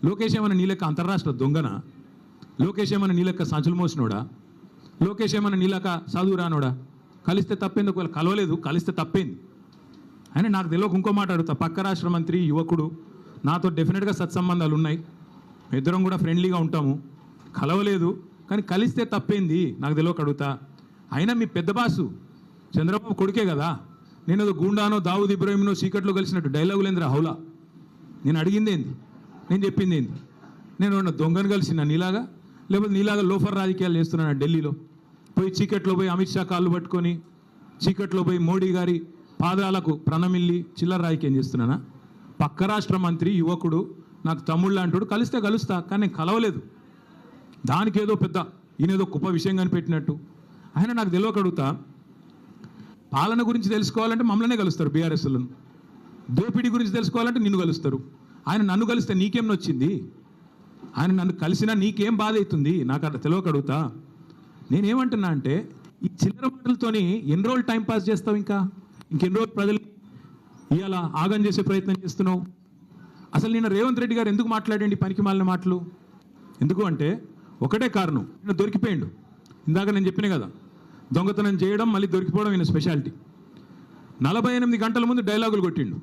లోకేష్ ఏమన్నా నీ లెక్క అంతర్రాష్ట్ర దొంగన? లోకేష్ ఏమన్నా నీ లెక్క సంచులు మోసినోడా? లోకేష్ ఏమన్నా నీ లెక్క చదువు రానోడా? కలిస్తే తప్పేంది? ఒకవేళ కలవలేదు కలిస్తే తప్పేంది? అయినా నాకు తెలియక ఇంకో మాట అడుగుతా. పక్క రాష్ట్ర మంత్రి యువకుడు, నాతో డెఫినెట్గా సత్సంబంధాలు ఉన్నాయి, ఇద్దరం కూడా ఫ్రెండ్లీగా ఉంటాము. కలవలేదు కానీ కలిస్తే తప్పేంది? నాకు తెలియక అడుగుతా. అయినా మీ పెద్ద బాసు చంద్రబాబు కొడుకే కదా. నేను ఏదో గూండానో దావుద్ ఇబ్రాహింనో చీకట్లో కలిసినట్టు డైలాగులేంద్రా హౌలా. నేను అడిగింది ఏంది? నేను చెప్పింది ఏంది? నేను ఉన్న దొంగను కలిసిన నీలాగా, లేకపోతే నీలాగా లోఫర్ రాజకీయాలు చేస్తున్నాను ఢిల్లీలో పోయి చీకట్లో పోయి అమిత్ షా కాళ్ళు పట్టుకొని చీకట్లో పోయి మోడీ గారి పాదాలకు ప్రణమిల్లి చిల్లర రాజకీయం చేస్తున్నానా? పక్క రాష్ట్ర మంత్రి యువకుడు నాకు తమ్ముళ్ళు అంటాడు, కలిస్తే కలుస్తా కానీ నేను కలవలేదు. దానికి ఏదో పెద్ద ఈయనేదో గొప్ప విషయం కనిపెట్టినట్టు. ఆయన నాకు తెలియక అడుగుతా. పాలన గురించి తెలుసుకోవాలంటే మమ్మల్నే కలుస్తారు బీఆర్ఎస్లను, దోపిడీ గురించి తెలుసుకోవాలంటే నిన్ను కలుస్తారు. ఆయన నన్ను కలిస్తే నీకేం నొచ్చింది? ఆయన నన్ను కలిసినా నీకేం బాధ అవుతుంది? నాకు అట్లా తెలియక అడుగుతా. నేనేమంటున్నా అంటే ఈ చిల్లర మాటలతోని ఎన్ని రోజులు టైం పాస్ చేస్తావు? ఇంకెన్ని రోజులు ప్రజలు ఇవాళ ఆగం చేసే ప్రయత్నం చేస్తున్నావు? అసలు నిన్న రేవంత్ రెడ్డి గారు ఎందుకు మాట్లాడండి పనికి మాలిన మాటలు? ఎందుకు అంటే ఒకటే కారణం, ఈయన దొరికిపోయిండు. ఇందాక నేను చెప్పిన కదా, దొంగతనం చేయడం మళ్ళీ దొరికిపోవడం ఈయన స్పెషాలిటీ. 48 గంటల ముందు డైలాగులు కొట్టిండు.